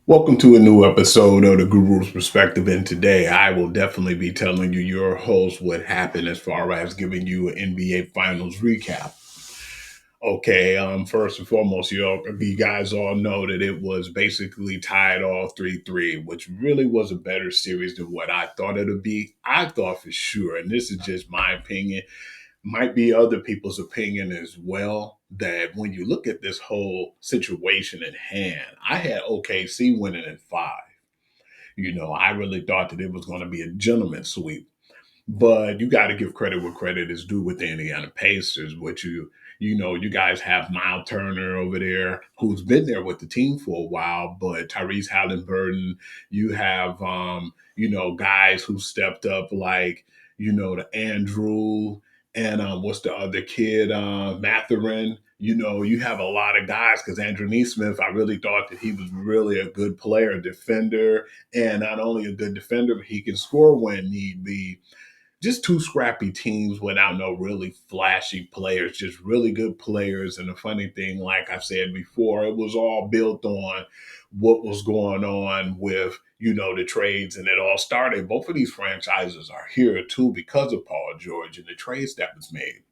Welcome to a new episode of the Guru's Perspective. And today I will definitely be telling you, your host, what happened as far as giving you an NBA Finals recap. Okay, first and foremost, you guys all know that it was basically tied all 3-3, which really was a better series than what I thought it would be. I thought for sure, and this is just my opinion, might be other people's opinion as well, that when you look at this whole situation at hand, I had OKC winning in five. I really thought that it was going to be a gentleman's sweep. But you got to give credit where credit is due with the Indiana Pacers, which you guys have Miles Turner over there, who's been there with the team for a while, but Tyrese Halliburton, you have guys who stepped up like, the Andrew and what's the other kid, Matherin. You have a lot of guys because Andrew Neesmith, I really thought that he was really a good player, defender, and not only a good defender, but he can score when need be. Just two scrappy teams without no really flashy players, just really good players. And the funny thing, like I said before, it was all built on what was going on with, the trades. And it all started. Both of these franchises are here too because of Paul George and the trades that was made.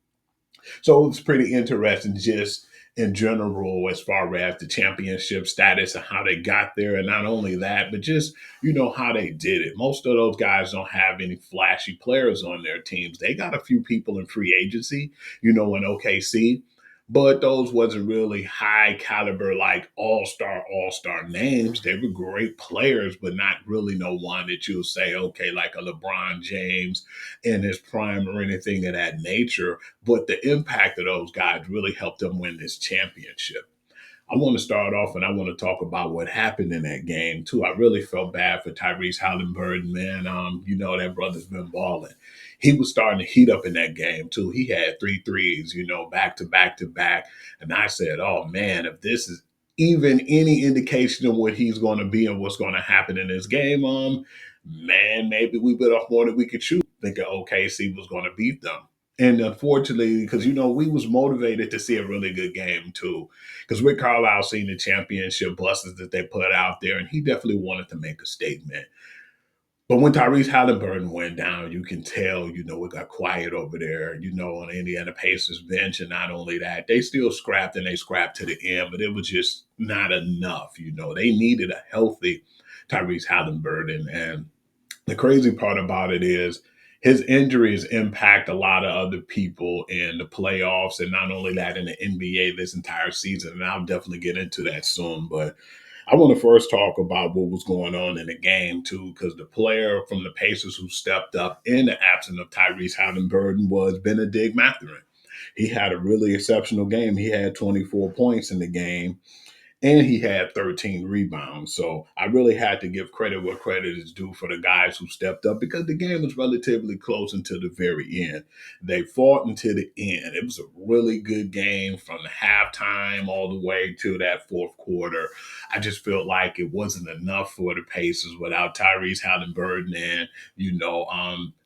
So it was pretty interesting just in general as far as the championship status and how they got there. And not only that, but just, how they did it. Most of those guys don't have any flashy players on their teams. They got a few people in free agency, in OKC, but those wasn't really high caliber, like all star names. They were great players, but not really no one that you'll say, okay, like a LeBron James in his prime or anything of that nature. But the impact of those guys really helped them win this championship. I want to start off and I want to talk about what happened in that game too. I really felt bad for Tyrese Halliburton, man. That brother's been balling. He was starting to heat up in that game too. He had three threes, back to back to back. And I said, oh man, if this is even any indication of what he's going to be and what's going to happen in this game, man, maybe we bit off more than we could chew. Thinking OKC was going to beat them. And unfortunately, because we was motivated to see a really good game too, because Rick Carlisle seen the championship buses that they put out there, and he definitely wanted to make a statement. But when Tyrese Halliburton went down, you can tell, it got quiet over there, on the Indiana Pacers bench. And not only that, they still scrapped and they scrapped to the end, but it was just not enough. They needed a healthy Tyrese Halliburton. And the crazy part about it is his injuries impact a lot of other people in the playoffs, and not only that in the NBA this entire season. And I'll definitely get into that soon. But I want to first talk about what was going on in the game too, because the player from the Pacers who stepped up in the absence of Tyrese Halliburton was Benedict Mathurin. He had a really exceptional game. He had 24 points in the game and he had 13 rebounds. So I really had to give credit where credit is due for the guys who stepped up because the game was relatively close until the very end. They fought until the end. It was a really good game from the halftime all the way to that fourth quarter. I just felt like it wasn't enough for the Pacers without Tyrese Halliburton and,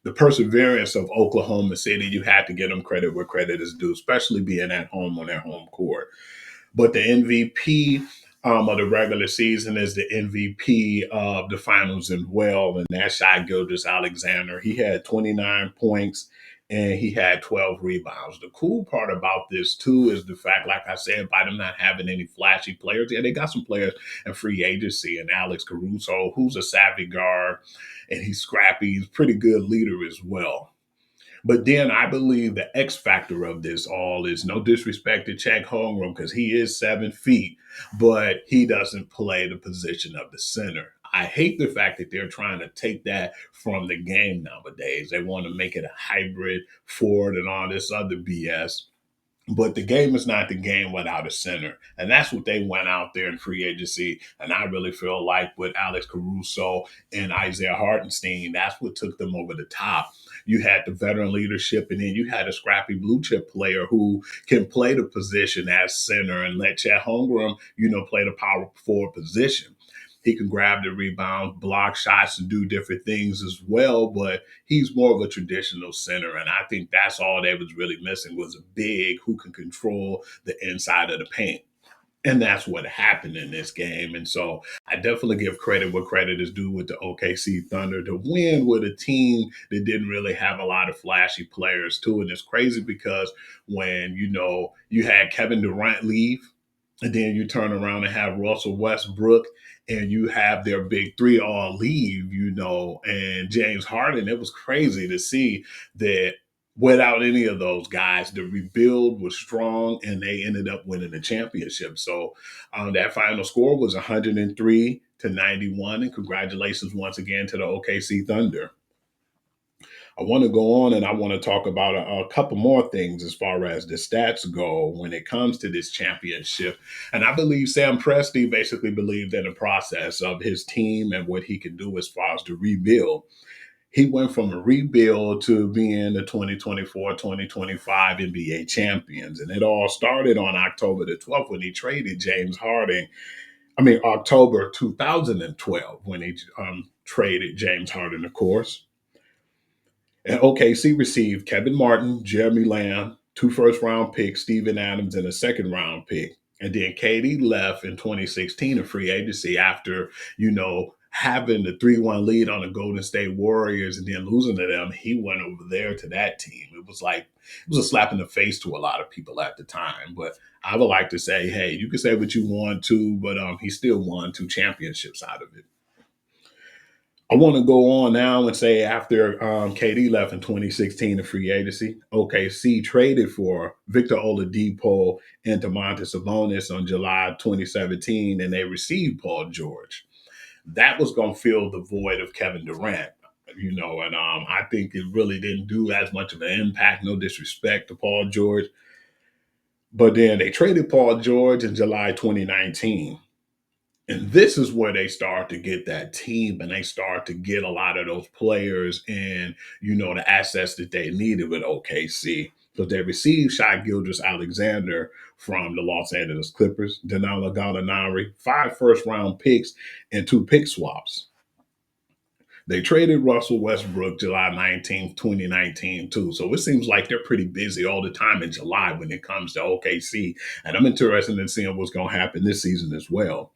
the perseverance of Oklahoma City. You had to give them credit where credit is due, especially being at home on their home court. But the MVP of the regular season is the MVP of the finals as well, and that's Shai Gilgeous-Alexander. He had 29 points and he had 12 rebounds. The cool part about this too is the fact, like I said, by them not having any flashy players, yeah, they got some players in free agency, and Alex Caruso, who's a savvy guard and he's scrappy, he's a pretty good leader as well. But then I believe the X factor of this all is no disrespect to Chet Holmgren because he is 7 feet, but he doesn't play the position of the center. I hate the fact that they're trying to take that from the game nowadays. They want to make it a hybrid forward and all this other BS. But the game is not the game without a center. And that's what they went out there in free agency. And I really feel like with Alex Caruso and Isaiah Hartenstein, that's what took them over the top. You had the veteran leadership, and then you had a scrappy blue chip player who can play the position as center and let Chet Holmgren, play the power forward position. He can grab the rebound, block shots, and do different things as well. But he's more of a traditional center, and I think that's all they was really missing was a big who can control the inside of the paint. And that's what happened in this game. And so I definitely give credit where credit is due with the OKC Thunder to win with a team that didn't really have a lot of flashy players too. And it's crazy because when, you had Kevin Durant leave, and then you turn around and have Russell Westbrook and you have their big three all leave, and James Harden. It was crazy to see that without any of those guys, the rebuild was strong and they ended up winning the championship. So that final score was 103-91. And congratulations once again to the OKC Thunder. I want to go on and I want to talk about a couple more things as far as the stats go when it comes to this championship. And I believe Sam Presti basically believed in the process of his team and what he could do as far as the rebuild. He went from a rebuild to being the 2024-2025 NBA champions. And it all started on October the 12th when he traded James Harden. I mean, October 2012 when he traded James Harden, of course. And OKC received Kevin Martin, Jeremy Lamb, two first round picks, Steven Adams, and a second round pick. And then KD left in 2016 in free agency after, having the 3-1 lead on the Golden State Warriors and then losing to them. He went over there to that team. It was a slap in the face to a lot of people at the time. But I would like to say, hey, you can say what you want to, but he still won two championships out of it. I want to go on now and say after KD left in 2016 in free agency, OKC traded for Victor Oladipo and Domantas Sabonis on July 2017, and they received Paul George. That was going to fill the void of Kevin Durant, and I think it really didn't do as much of an impact. No disrespect to Paul George, but then they traded Paul George in July 2019. And this is where they start to get that team and they start to get a lot of those players and, the assets that they needed with OKC. So they received Shai Gilgeous Alexander from the Los Angeles Clippers, Danilo Gallinari, 5 first round picks, and 2 pick swaps. They traded Russell Westbrook July 19th, 2019, too. So it seems like they're pretty busy all the time in July when it comes to OKC. And I'm interested in seeing what's going to happen this season as well.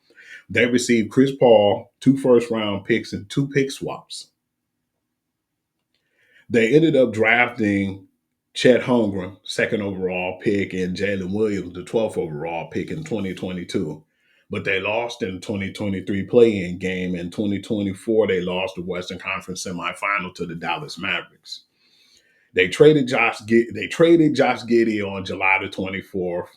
They received Chris Paul, 2 first round picks, and 2 pick swaps. They ended up drafting Chet Holmgren, second overall pick, and Jalen Williams, the 12th overall pick in 2022. But they lost in the 2023 play-in game. In 2024, they lost the Western Conference semifinal to the Dallas Mavericks. They traded Josh Giddey on July the 24th.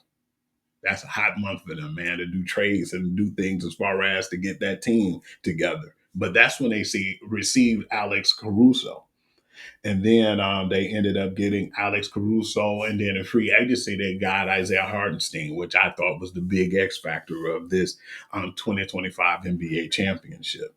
That's a hot month for them, man, to do trades and do things as far as to get that team together. But that's when they received Alex Caruso. And then they ended up getting Alex Caruso. And then in free agency, they got Isaiah Hartenstein, which I thought was the big X factor of this 2025 NBA championship.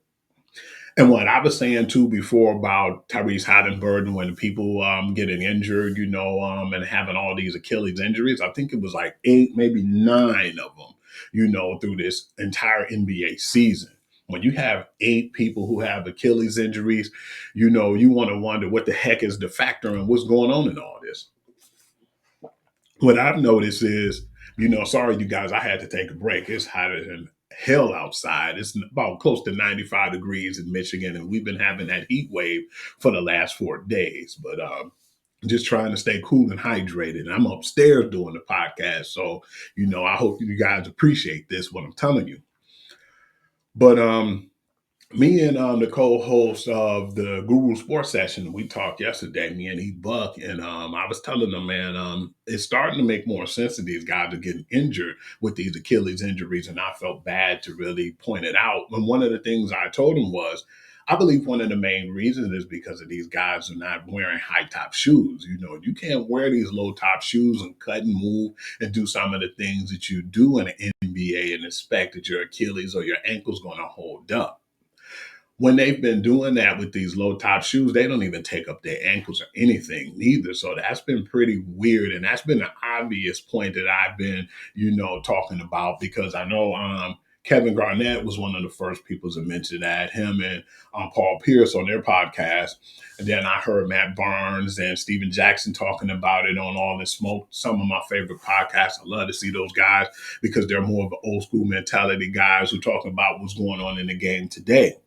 And what I was saying too before about Tyrese Halliburton when people getting injured, and having all these Achilles injuries, I think it was like 8, maybe 9 of them, through this entire NBA season. When you have 8 people who have Achilles injuries, you want to wonder what the heck is the factor and what's going on in all this. What I've noticed is, sorry, you guys, I had to take a break. It's hotter than hell outside. It's about close to 95 degrees in Michigan, and we've been having that heat wave for the last 4 days. But just trying to stay cool and hydrated. And I'm upstairs doing the podcast, so I hope you guys appreciate this what I'm telling you. But me and the co-host of the Guru Sports Session, we talked yesterday, me and E-Buck, and I was telling them, man, it's starting to make more sense that these guys are getting injured with these Achilles injuries, and I felt bad to really point it out. And one of the things I told him was, I believe one of the main reasons is because of these guys are not wearing high top shoes. You can't wear these low top shoes and cut and move and do some of the things that you do in the NBA and expect that your Achilles or your ankle's going to hold up. When they've been doing that with these low top shoes, they don't even take up their ankles or anything neither. So that's been pretty weird. And that's been an obvious point that I've been, talking about because I know Kevin Garnett was one of the first people to mention that, him and Paul Pierce on their podcast. And then I heard Matt Barnes and Steven Jackson talking about it on All This Smoke, some of my favorite podcasts. I love to see those guys because they're more of an old school mentality guys who talk about what's going on in the game today.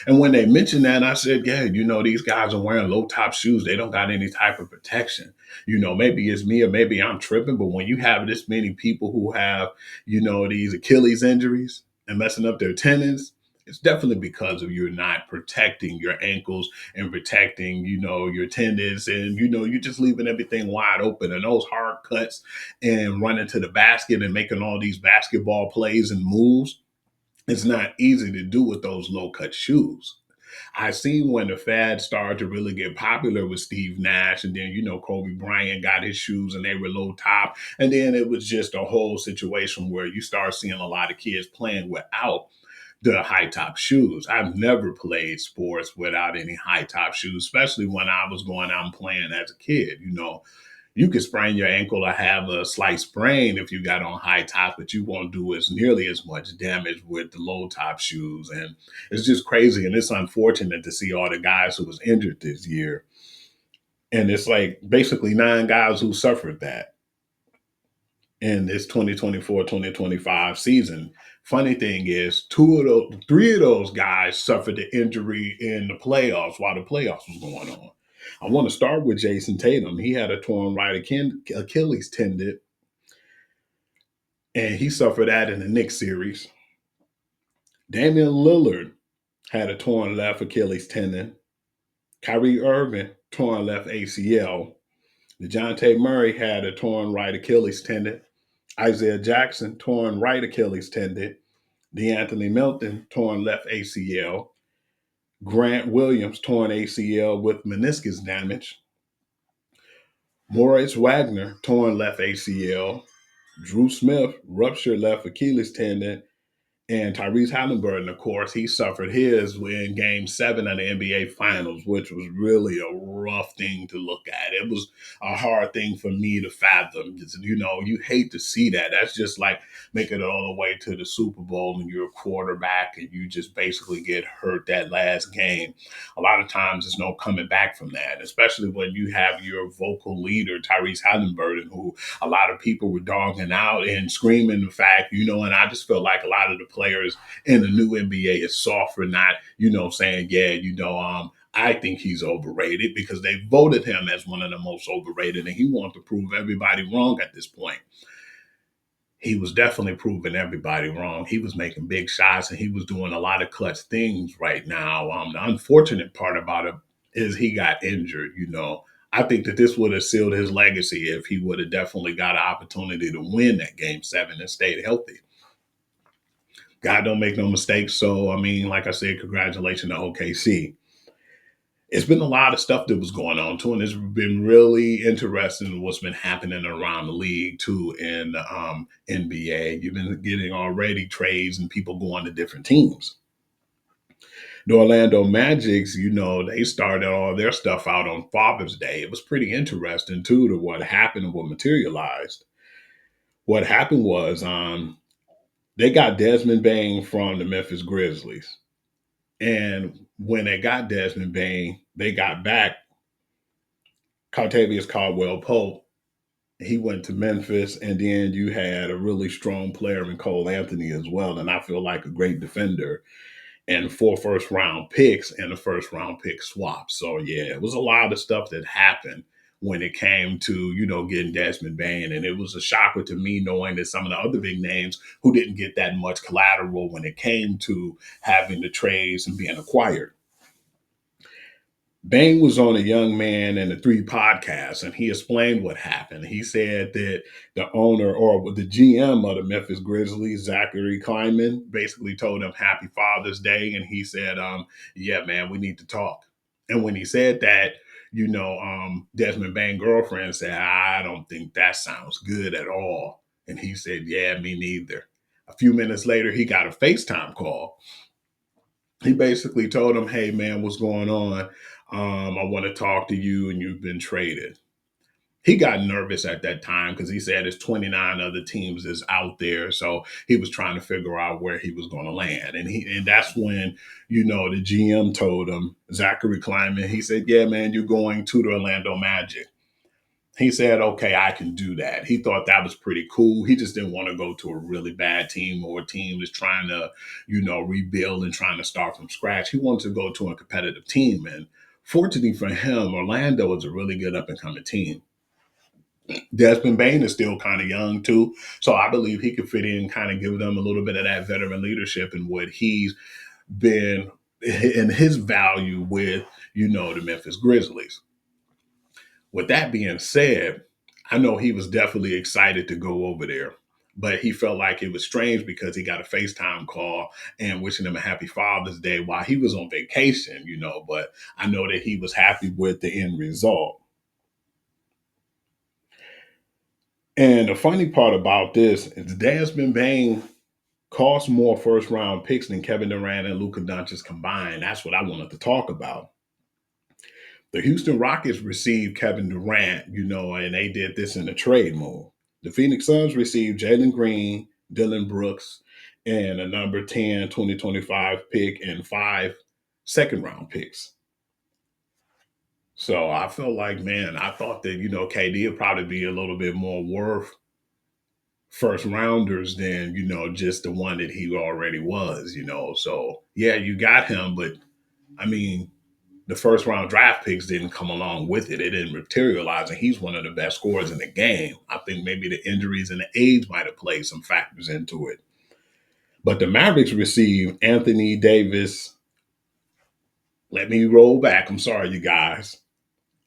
And when they mentioned that, I said, yeah, these guys are wearing low top shoes. They don't got any type of protection. Maybe it's me or maybe I'm tripping, but when you have this many people who have, these Achilles injuries and messing up their tendons, it's definitely because of you're not protecting your ankles and protecting, your tendons, and you're just leaving everything wide open. And those hard cuts and running to the basket and making all these basketball plays and moves, it's not easy to do with those low cut shoes. I seen when the fad started to really get popular with Steve Nash, and then Kobe Bryant got his shoes and they were low top, and then it was just a whole situation where you start seeing a lot of kids playing without the high top shoes. I've never played sports without any high top shoes, especially when I was going out and playing as a kid. You could sprain your ankle or have a slight sprain if you got on high tops, but you won't do as nearly as much damage with the low top shoes. And it's just crazy. And it's unfortunate to see all the guys who was injured this year. And it's like basically 9 guys who suffered that in this 2024-2025 season. Funny thing is, 3 of those guys suffered the injury in the playoffs while the playoffs was going on. I want to start with Jason Tatum. He had a torn right Achilles tendon, and he suffered that in the Knicks series. Damian Lillard had a torn left Achilles tendon. Kyrie Irving, torn left ACL. DeJounte Murray had a torn right Achilles tendon. Isaiah Jackson, torn right Achilles tendon. DeAnthony Melton, torn left ACL. Grant Williams, torn ACL with meniscus damage. Moritz Wagner, torn left ACL. Drew Smith, ruptured left Achilles tendon. And Tyrese Halliburton, of course, he suffered his in Game 7 of the NBA Finals, which was really a rough thing to look at. It was a hard thing for me to fathom. You hate to see that. That's just like making it all the way to the Super Bowl and you're a quarterback and you just basically get hurt that last game. A lot of times there's no coming back from that, especially when you have your vocal leader, Tyrese Halliburton, who a lot of people were dogging out and screaming the fact, and I just feel like a lot of the players in the new NBA is soft for not, saying, yeah, I think he's overrated because they voted him as one of the most overrated and he wanted to prove everybody wrong at this point. He was definitely proving everybody wrong. He was making big shots and he was doing a lot of clutch things right now. The unfortunate part about it is he got injured. I think that this would have sealed his legacy if he would have definitely got an opportunity to win that Game 7 and stayed healthy. God don't make no mistakes. So, like I said, congratulations to OKC. It's been a lot of stuff that was going on too, and it's been really interesting what's been happening around the league too in the NBA. You've been getting already trades and people going to different teams. The Orlando Magics, they started all their stuff out on Father's Day. It was pretty interesting too to what happened and what materialized. What happened was they got Desmond Bain from the Memphis Grizzlies. And when they got Desmond Bain, they got back Cartavius Caldwell Pope. He went to Memphis, and then you had a really strong player in Cole Anthony as well. And I feel like a great defender, and 4 first round picks and a first round pick swap. So, yeah, it was a lot of stuff that happened when it came to, getting Desmond Bain. And it was a shocker to me knowing that some of the other big names who didn't get that much collateral when it came to having the trades and being acquired. Bain was on A Young Man and the Three podcasts, and he explained what happened. He said that the owner or the GM of the Memphis Grizzlies, Zachary Kleiman, basically told him Happy Father's Day. And he said, yeah, man, we need to talk. And when he said that, Desmond Bain's girlfriend said, I don't think that sounds good at all. And he said, yeah, me neither. A few minutes later, he got a FaceTime call. He basically told him, hey, man, what's going on? I want to talk to you, and you've been traded. He got nervous at that time because he said there's 29 other teams that's out there. So he was trying to figure out where he was going to land. And that's when, the GM told him, Zachary Kleiman, he said, yeah, man, you're going to the Orlando Magic. He said, okay, I can do that. He thought that was pretty cool. He just didn't want to go to a really bad team or a team that's trying to, rebuild and trying to start from scratch. He wanted to go to a competitive team. And fortunately for him, Orlando is a really good up and coming team. Desmond Bain is still kind of young too, so I believe he could fit in, kind of give them a little bit of that veteran leadership and what he's been in his value with, the Memphis Grizzlies. With that being said, I know he was definitely excited to go over there, but he felt like it was strange because he got a FaceTime call and wishing him a happy Father's Day while he was on vacation, But I know that he was happy with the end result. And the funny part about this is Desmond Bain cost more first round picks than Kevin Durant and Luka Doncic combined. That's what I wanted to talk about. The Houston Rockets received Kevin Durant, and they did this in a trade move. The Phoenix Suns received Jalen Green, Dylan Brooks, and a number 10 2025 pick and five second round picks. So I felt like, man, I thought that, KD would probably be a little bit more worth first rounders than just the one that he already was. So yeah, you got him, but I mean, the first round draft picks didn't come along with it. It didn't materialize, and he's one of the best scorers in the game. I think maybe the injuries and the age might have played some factors into it. But the Mavericks received Anthony Davis. Let me roll back. I'm sorry, you guys.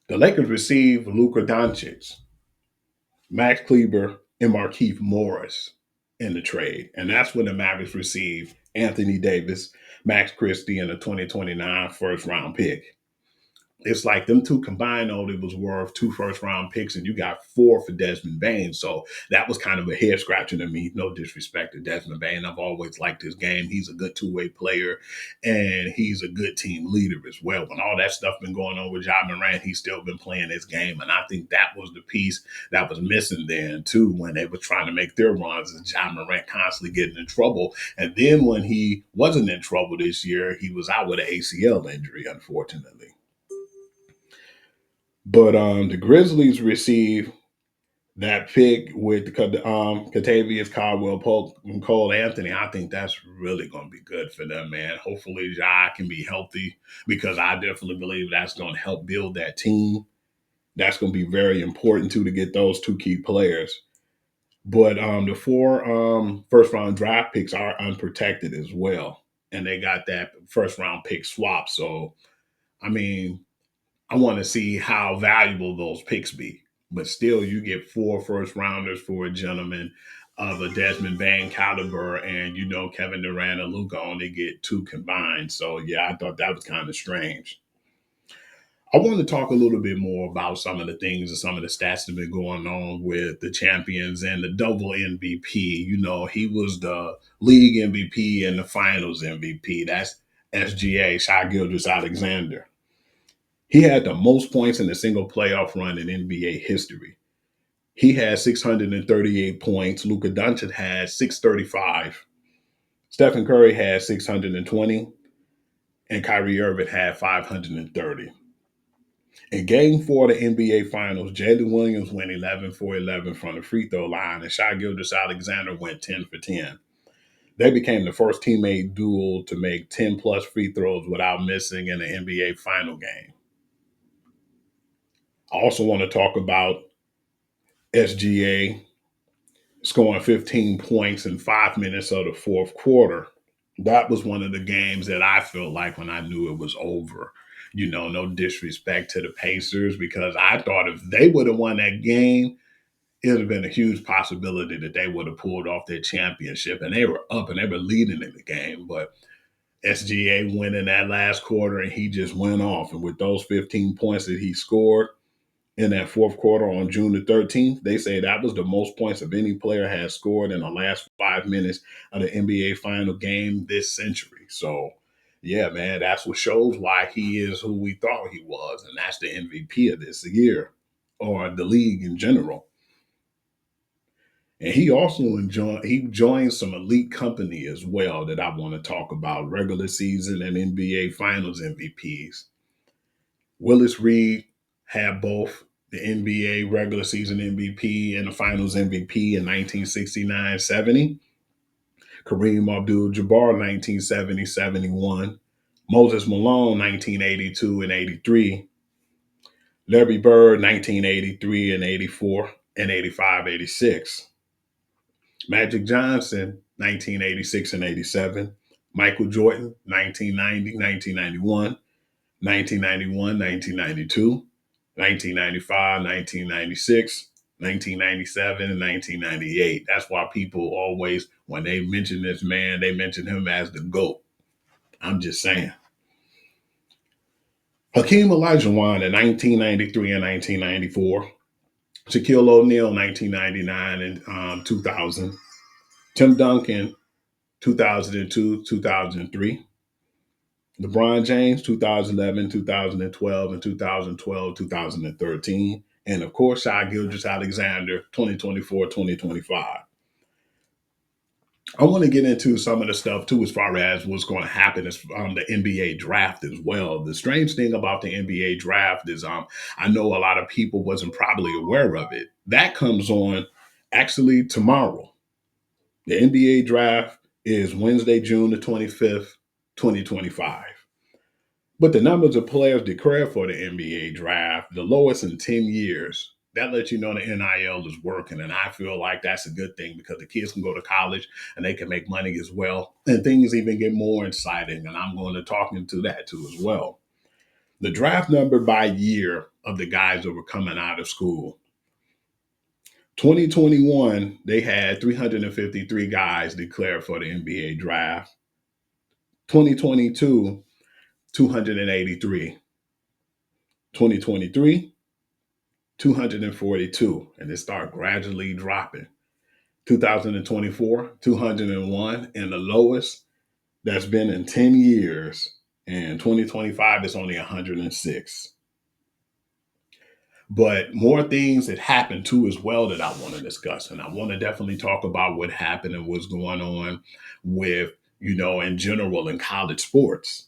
The Lakers received Luka Doncic, Max Kleber, and Markeith Morris in the trade. And that's when the Mavericks received Anthony Davis, Max Christie, and a 2029 first round pick. It's like them two combined only was worth two first round picks, and you got four for Desmond Bain. So that was kind of a head scratcher to me. No disrespect to Desmond Bain. I've always liked his game. He's a good two-way player, and he's a good team leader as well. When all that stuff been going on with Ja Morant, he's still been playing his game. And I think that was the piece that was missing then, too, when they were trying to make their runs, and Ja Morant constantly getting in trouble. And then when he wasn't in trouble this year, he was out with an ACL injury, unfortunately. But the Grizzlies received that pick with Katavious Caldwell Pope and Cole Anthony. I think that's really going to be good for them, man. Hopefully, Ja can be healthy because I definitely believe that's going to help build that team. That's going to be very important too to get those two key players. But the four first round draft picks are unprotected as well, and they got that first round pick swap. So, I mean, I want to see how valuable those picks be. But still, you get four first rounders for a gentleman of a Desmond Bain caliber, and Kevin Durant and Luca only get two combined. So yeah, I thought that was kind of strange. I want to talk a little bit more about some of the things and some of the stats that have been going on with the champions and the double MVP. He was the league MVP and the finals MVP. That's SGA, Shai Gilgeous Alexander. He had the most points in a single playoff run in NBA history. He had 638 points. Luka Doncic had 635. Stephen Curry had 620. And Kyrie Irving had 530. In game four of the NBA Finals, Jalen Williams went 11 for 11 from the free throw line, and Shai Gilgeous Alexander went 10 for 10. They became the first teammate duel to make 10 plus free throws without missing in an NBA final game. I also want to talk about SGA scoring 15 points in 5 minutes of the fourth quarter. That was one of the games that I felt like when I knew it was over. No disrespect to the Pacers, because I thought if they would have won that game, it would have been a huge possibility that they would have pulled off their championship. And they were up and they were leading in the game. But SGA went in that last quarter and he just went off. And with those 15 points that he scored, in that fourth quarter on June the 13th, they say that was the most points of any player has scored in the last 5 minutes of the NBA final game this century. So, yeah, man, that's what shows why he is who we thought he was, and that's the MVP of this year. or the league in general. And he also joined some elite company as well that I want to talk about, regular season and NBA Finals MVPs. Willis Reed had both the NBA regular season MVP and the Finals MVP in 1969-70. Kareem Abdul-Jabbar 1970-71. Moses Malone 1982 and 83. Larry Bird 1983 and 84 and 85-86. Magic Johnson 1986 and 87. Michael Jordan 1990, 1991. 1991, 1992, 1995, 1996, 1997, and 1998. That's why people always, when they mention this man, they mention him as the GOAT. I'm just saying. Hakeem Olajuwon in 1993 and 1994. Shaquille O'Neal 1999 and 2000. Tim Duncan 2002, 2003. LeBron James, 2011, 2012, and 2012, 2013. And of course, Shai Gilgeous Alexander, 2024, 2025. I want to get into some of the stuff too, as far as what's going to happen as the NBA draft as well. The strange thing about the NBA draft is I know a lot of people wasn't probably aware of it. That comes on actually tomorrow. The NBA draft is Wednesday, June the 25th, 2025. But the numbers of players declared for the NBA draft, the lowest in 10 years, that lets you know the NIL is working. And I feel like that's a good thing because the kids can go to college and they can make money as well. And things even get more exciting. And I'm going to talk into that too as well. The draft number by year of the guys that were coming out of school. 2021, they had 353 guys declared for the NBA draft. 2022, 283. 2023, 242, and it started gradually dropping. 2024, 201, and the lowest that's been in 10 years. And 2025 is only 106. But more things that happened too as well that I want to discuss. And I want to definitely talk about what happened and what's going on with, in general in college sports.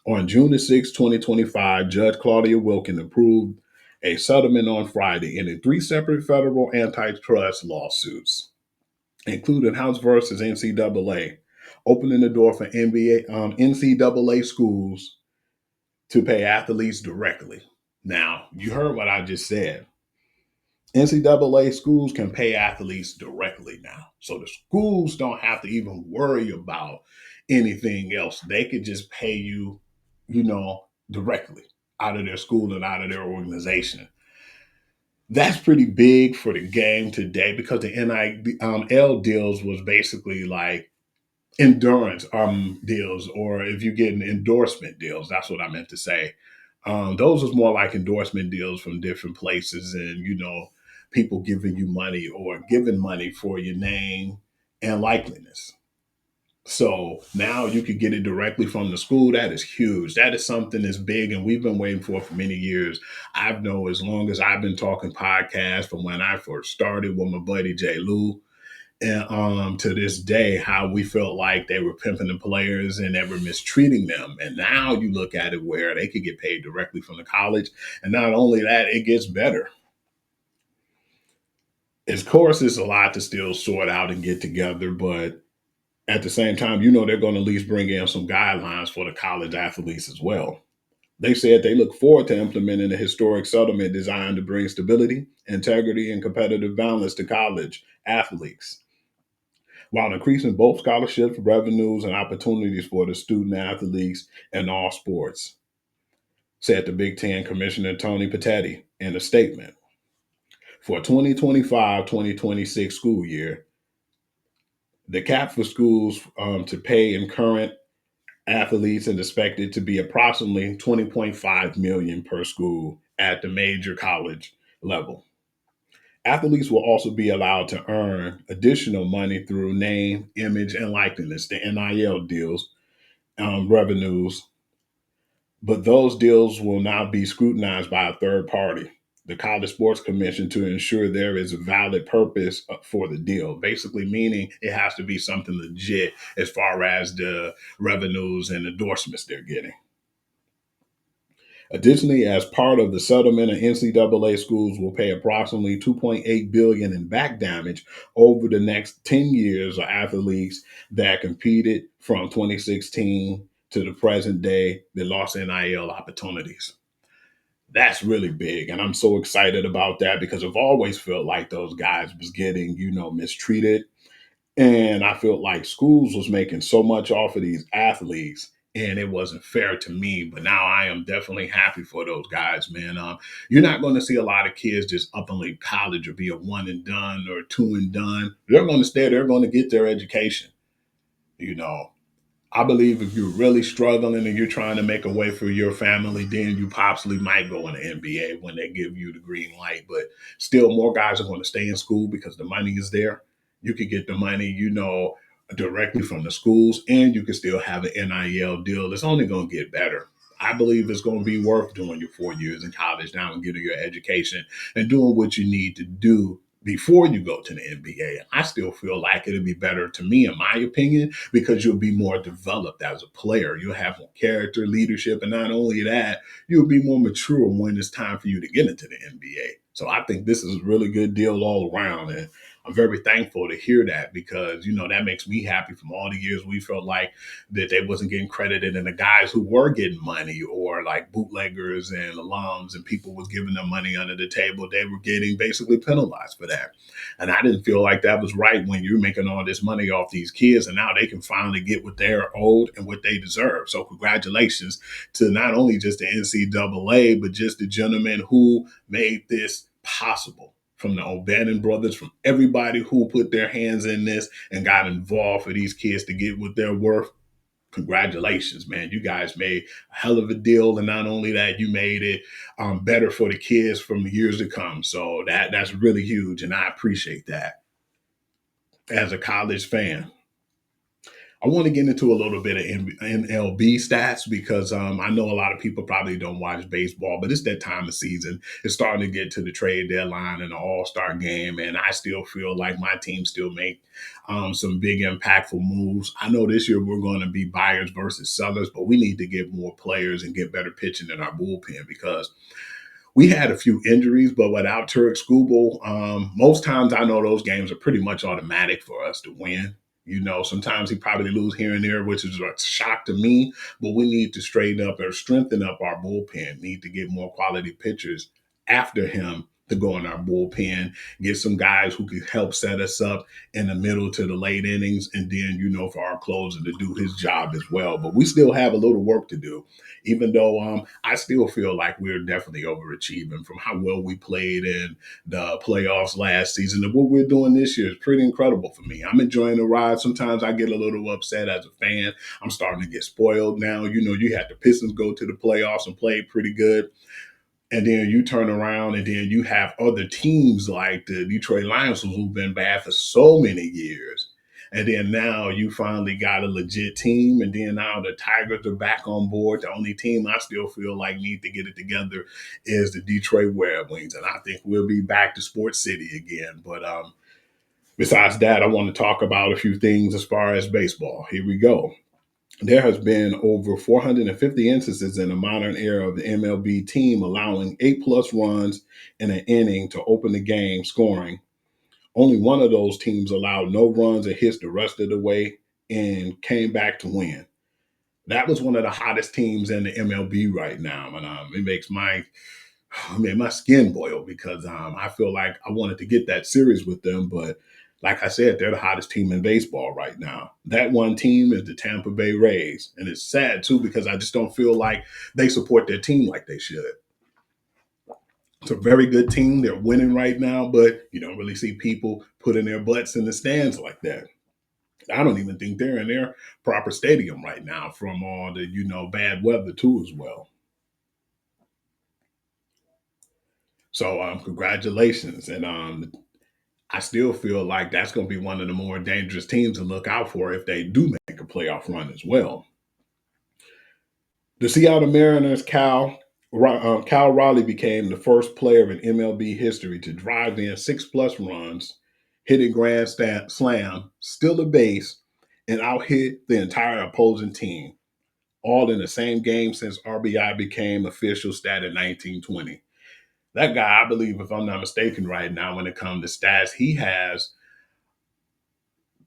On June the 6th, 2025, Judge Claudia Wilkin approved a settlement on Friday in three separate federal antitrust lawsuits, including House versus NCAA, opening the door for NCAA schools to pay athletes directly. Now, you heard what I just said. NCAA schools can pay athletes directly now. So the schools don't have to even worry about anything else. They could just pay you, directly out of their school and out of their organization. That's pretty big for the game today because the NIL deals was basically like endurance deals, or if you get an endorsement deals, that's what I meant to say. Those was more like endorsement deals from different places, and people giving you money or giving money for your name and likeliness. So now you could get it directly from the school. That is huge. That is something that's big, and we've been waiting for many years. I've known as long as I've been talking podcasts from when I first started with my buddy Jay Lou, and to this day, how we felt like they were pimping the players and they were mistreating them. And now you look at it where they could get paid directly from the college. And not only that, it gets better. Of course, it's a lot to still sort out and get together, but at the same time, they're going to at least bring in some guidelines for the college athletes as well. They said they look forward to implementing a historic settlement designed to bring stability, integrity, and competitive balance to college athletes, while increasing both scholarships, revenues, and opportunities for the student athletes in all sports, said the Big Ten Commissioner Tony Petitti in a statement. For 2025-2026 school year, the cap for schools to pay in current athletes is expected to be approximately 20.5 million per school at the major college level. Athletes will also be allowed to earn additional money through name, image, and likeness, the NIL deals, revenues, but those deals will not be scrutinized by a third party. the College Sports Commission to ensure there is a valid purpose for the deal. Basically, meaning it has to be something legit as far as the revenues and endorsements they're getting. Additionally, as part of the settlement, NCAA schools will pay approximately 2.8 billion dollars in back damage over the next 10 years of athletes that competed from 2016 to the present day that lost NIL opportunities. That's really big, and I'm so excited about that because I've always felt like those guys was getting, mistreated, and I felt like schools was making so much off of these athletes, and it wasn't fair to me. But now I am definitely happy for those guys, man. You're not going to see a lot of kids just up and leave college or be a one and done or two and done. They're going to stay. They're going to get their education. You know, I believe if you're really struggling and you're trying to make a way for your family, then you possibly might go in the NBA when they give you the green light. But still, more guys are going to stay in school because the money is there. You could get the money, directly from the schools, and you can still have an NIL deal. It's only going to get better. I believe it's going to be worth doing your 4 years in college now and getting your education and doing what you need to do before you go to the NBA. I still feel like it'll be better to me, in my opinion, because you'll be more developed as a player. You'll have more character, leadership, and not only that, you'll be more mature when it's time for you to get into the NBA. So I think this is a really good deal all around. And I'm very thankful to hear that because, that makes me happy from all the years we felt like that they wasn't getting credited and the guys who were getting money or like bootleggers and alums and people was giving them money under the table, they were getting basically penalized for that. And I didn't feel like that was right when you're making all this money off these kids and now they can finally get what they're owed and what they deserve. So congratulations to not only just the NCAA, but just the gentlemen who made this possible. From the O'Bannon brothers, from everybody who put their hands in this and got involved for these kids to get what they're worth. Congratulations, man. You guys made a hell of a deal. And not only that, you made it better for the kids from years to come. So that's really huge. And I appreciate that as a college fan. I want to get into a little bit of MLB stats because I know a lot of people probably don't watch baseball, but it's that time of season. It's starting to get to the trade deadline and the All Star game, and I still feel like my team still make some big impactful moves. I know this year we're going to be buyers versus sellers, but we need to get more players and get better pitching in our bullpen because we had a few injuries, but without Turek Skubal, most times I know those games are pretty much automatic for us to win. Sometimes he probably lose here and there, which is a shock to me. But we need to straighten up or strengthen up our bullpen. Need to get more quality pitchers after him to go in our bullpen. Get some guys who can help set us up in the middle to the late innings, and then for our closer to do his job as well. But we still have a little work to do, even though I still feel like we're definitely overachieving from how well we played in the playoffs last season. And what we're doing this year is pretty incredible for me. I'm enjoying the ride. Sometimes I get a little upset as a fan. I'm starting to get spoiled now. You had the Pistons go to the playoffs and play pretty good. And then you turn around and then you have other teams like the Detroit Lions who've been bad for so many years. And then now you finally got a legit team. And then now the Tigers are back on board. The only team I still feel like need to get it together is the Detroit Red Wings. And I think we'll be back to Sports City again. But besides that, I want to talk about a few things as far as baseball. Here we go. There has been over 450 instances in the modern era of the MLB team allowing 8+ runs in an inning to open the game scoring. Only one of those teams allowed no runs or hits the rest of the way and came back to win. That was one of the hottest teams in the MLB right now, and it makes my skin boil because I feel like I wanted to get that series with them, but like I said, they're the hottest team in baseball right now. That one team is the Tampa Bay Rays, and it's sad too because I just don't feel like they support their team like they should. It's a very good team. They're winning right now, but you don't really see people putting their butts in the stands like that. I don't even think they're in their proper stadium right now from all the bad weather too as well. So congratulations, and I still feel like that's going to be one of the more dangerous teams to look out for if they do make a playoff run as well. The Seattle Mariners, Cal, Cal Raleigh became the first player in MLB history to drive in six plus runs, hit a slam, steal a base, and out hit the entire opposing team, all in the same game since RBI became official stat in 1920. That guy, I believe, if I'm not mistaken, right now, when it comes to stats, he has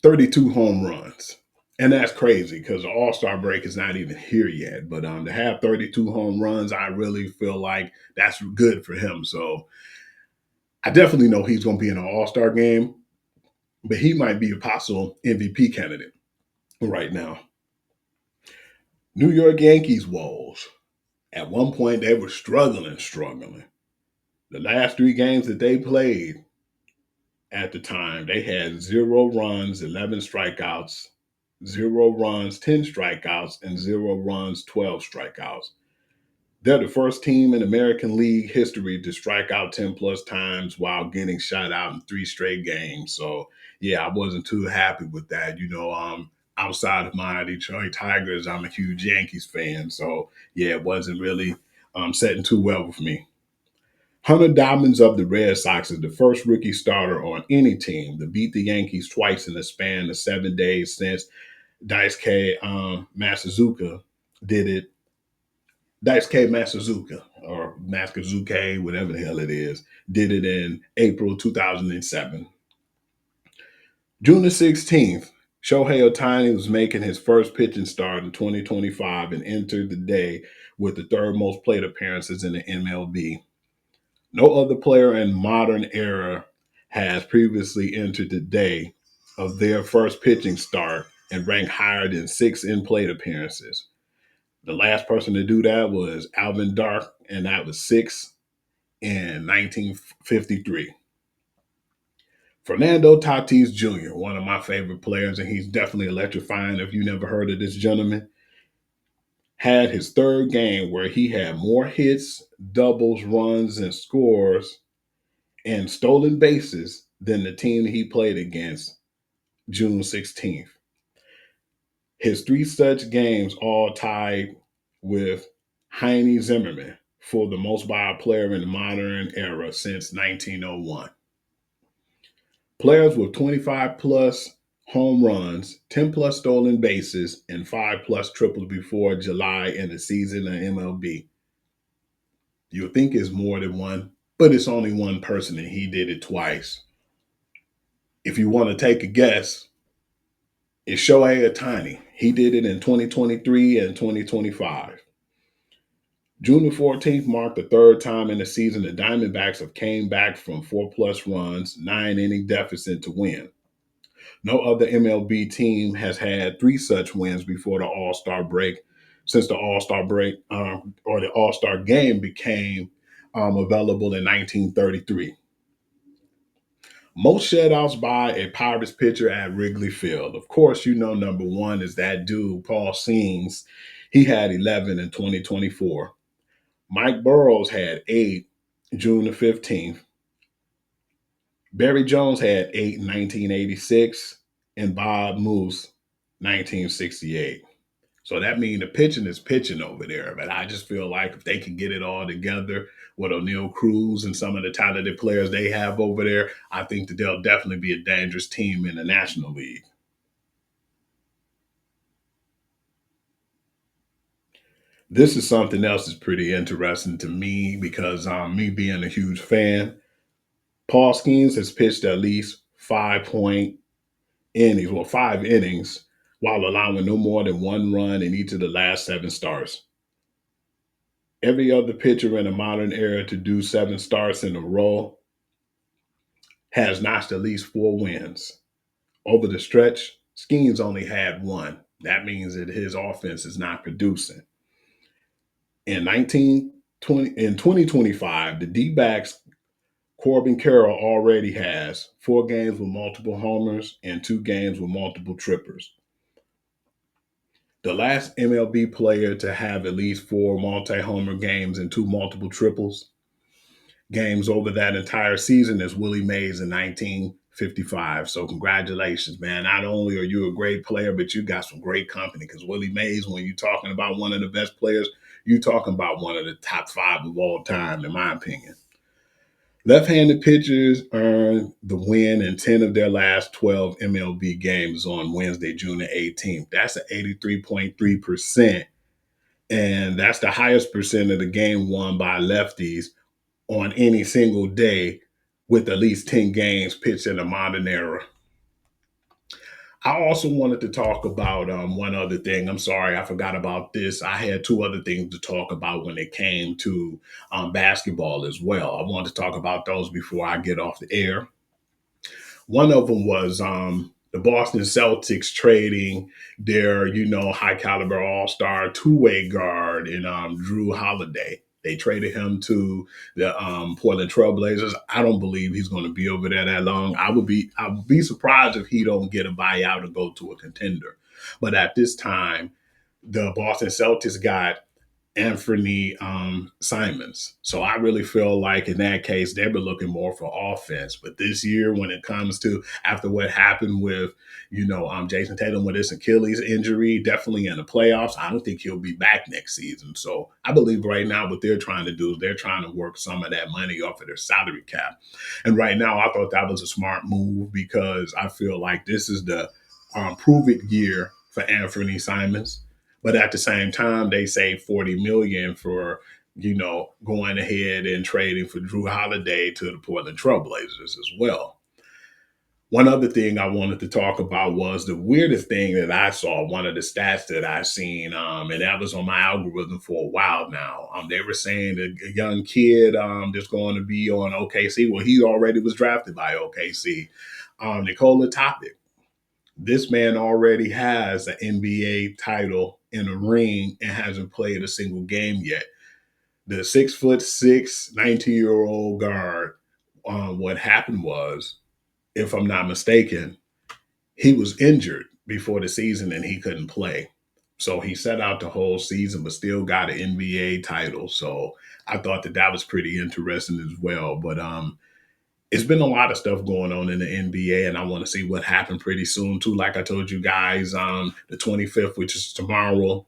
32 home runs. And that's crazy because the All Star break is not even here yet. But to have 32 home runs, I really feel like that's good for him. So I definitely know he's going to be in an All Star game, but he might be a possible MVP candidate right now. New York Yankees woes. At one point, they were struggling. The last three games that they played at the time, they had 0 runs, 11 strikeouts, 0 runs, 10 strikeouts, and 0 runs, 12 strikeouts. They're the first team in American League history to strike out 10 plus times while getting shut out in three straight games. So, yeah, I wasn't too happy with that. Outside of my Detroit Tigers, I'm a huge Yankees fan. So, yeah, it wasn't really setting too well with me. Hunter Diamonds of the Red Sox is the first rookie starter on any team to beat the Yankees twice in the span of 7 days since Daisuke Masazuka did it. Daisuke Masazuka or Masazuke, whatever the hell it is, did it in April 2007. June the 16th, Shohei Ohtani was making his first pitching start in 2025 and entered the day with the third most plate appearances in the MLB. No other player in modern era has previously entered the day of their first pitching start and ranked higher than six in plate appearances. The last person to do that was Alvin Dark, and that was six in 1953. Fernando Tatis Jr., one of my favorite players, and he's definitely electrifying if you never heard of this gentleman, had his third game where he had more hits, doubles, runs, and scores and stolen bases than the team that he played against June 16th. His three such games all tied with Heine Zimmerman for the most by a player in the modern era since 1901. Players with 25 plus home runs, 10 plus stolen bases, and 5 plus triples before July in the season of MLB. You would think it's more than one, but it's only one person and he did it twice. If you want to take a guess, it's Shohei Ohtani. He did it in 2023 and 2025. June the 14th marked the third time in the season the Diamondbacks have came back from 4 plus runs, 9 inning deficit to win. No other MLB team has had three such wins before the All Star break, since the All Star break or the All Star game became available in 1933. Most shutouts by a Pirates pitcher at Wrigley Field. Of course, you know number one is that dude, Paul Scenes. He had 11 in 2024. Mike Burrows had 8 June the 15th. Barry Jones had 8 in 1986, and Bob Moose 1968. So that means the pitching is pitching over there. But I just feel like if they can get it all together with O'Neal Cruz and some of the talented players they have over there, I think that they'll definitely be a dangerous team in the National League. This is something else that's pretty interesting to me because me being a huge fan, Paul Skeens has pitched at least 5 innings, while allowing no more than one run in each of the last 7 starts. Every other pitcher in the modern era to do 7 starts in a row has notched at least 4 wins. Over the stretch, Skeens only had one. That means that his offense is not producing. In 2025, the D-backs Corbin Carroll already has 4 games with multiple homers and 2 games with multiple trippers. The last MLB player to have at least 4 multi-homer games and 2 multiple triples games over that entire season is Willie Mays in 1955. So congratulations, man. Not only are you a great player, but you got some great company because Willie Mays, when you're talking about one of the best players, You talking about one of the top five of all time, in my opinion. Left-handed pitchers earned the win in 10 of their last 12 MLB games on Wednesday, June the 18th. That's an 83.3%. And that's the highest percent of the game won by lefties on any single day with at least 10 games pitched in the modern era. I also wanted to talk about one other thing. I'm sorry, I forgot about this. I had two other things to talk about when it came to basketball as well. I wanted to talk about those before I get off the air. One of them was the Boston Celtics trading their, high caliber all star two-way guard in Drew Holiday. They traded him to the Portland Trailblazers. I don't believe he's going to be over there that long. I would be surprised if he don't get a buyout or go to a contender. But at this time, the Boston Celtics got Anthony Simons. So I really feel like in that case, they've been looking more for offense. But this year, when it comes to after what happened with, Jason Tatum with his Achilles injury, definitely in the playoffs, I don't think he'll be back next season. So I believe right now what they're trying to do is they're trying to work some of that money off of their salary cap. And right now, I thought that was a smart move because I feel like this is the prove it year for Anthony Simons, but at the same time, they saved 40 million for, going ahead and trading for Drew Holiday to the Portland Trailblazers as well. One other thing I wanted to talk about was the weirdest thing that I saw, one of the stats that I seen, and that was on my algorithm for a while now. They were saying that a young kid that's going to be on OKC, well, he already was drafted by OKC, Nikola Topic. This man already has an NBA title in a ring and hasn't played a single game yet. The 6'6", 19-year-old guard, what happened was, if I'm not mistaken, he was injured before the season and he couldn't play. So he set out the whole season, but still got an NBA title. So I thought that was pretty interesting as well. But it's been a lot of stuff going on in the NBA, and I want to see what happened pretty soon too. Like I told you guys, the 25th, which is tomorrow,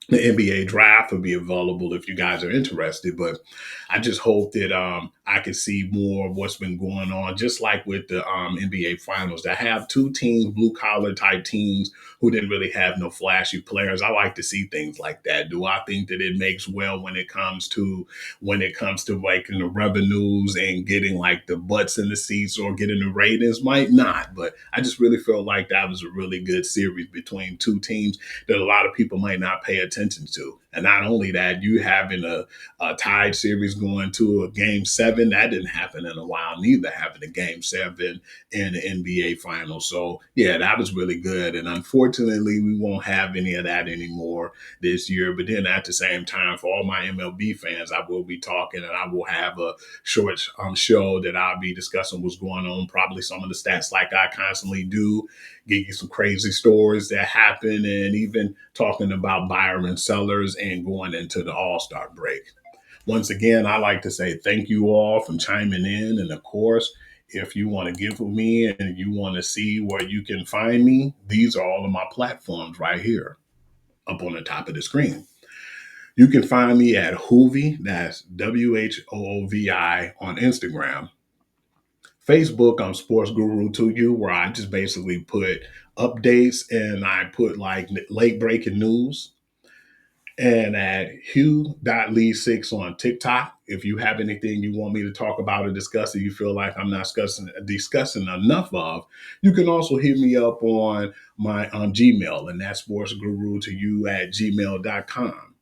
the NBA draft will be available if you guys are interested. But I just hope that I can see more of what's been going on, just like with the NBA finals that have two teams, blue collar type teams who didn't really have no flashy players. I like to see things like that. Do I think that it makes well when it comes to like in the revenues and getting like the butts in the seats or getting the ratings? Might not, but I just really feel like that was a really good series between two teams that a lot of people might not pay attention to. And not only that, you having a tied series going to a game seven, that didn't happen in a while, neither having a game seven in the NBA finals. So yeah, that was really good. And unfortunately, we won't have any of that anymore this year. But then at the same time, for all my MLB fans, I will be talking and I will have a short show that I'll be discussing what's going on, probably some of the stats like I constantly do, give you some crazy stories that happen, and even talking about Byron Sellers and going into the All-Star break. Once again, I like to say thank you all for chiming in. And of course, if you want to give with me and you want to see where you can find me, these are all of my platforms right here up on the top of the screen. You can find me at Hoovy, that's WHOOVI on Instagram. Facebook, I'm Sports Guru to you, where I just basically put updates and I put like late breaking news. And at Hugh.Lee6 on TikTok. If you have anything you want me to talk about or discuss that you feel like I'm not discussing enough of, you can also hit me up on my Gmail, and that's sportsguru to you at gmail.com.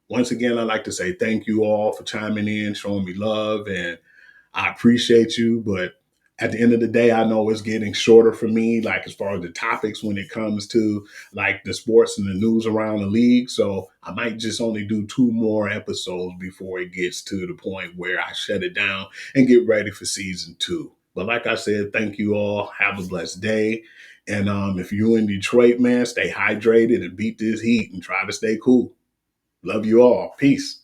Once again, I'd like to say thank you all for chiming in, showing me love, and I appreciate you. But at the end of the day, I know it's getting shorter for me, like as far as the topics when it comes to like the sports and the news around the league. So I might just only do two more episodes before it gets to the point where I shut it down and get ready for season two. But like I said, thank you all. Have a blessed day. And if you're in Detroit, man, stay hydrated and beat this heat and try to stay cool. Love you all. Peace.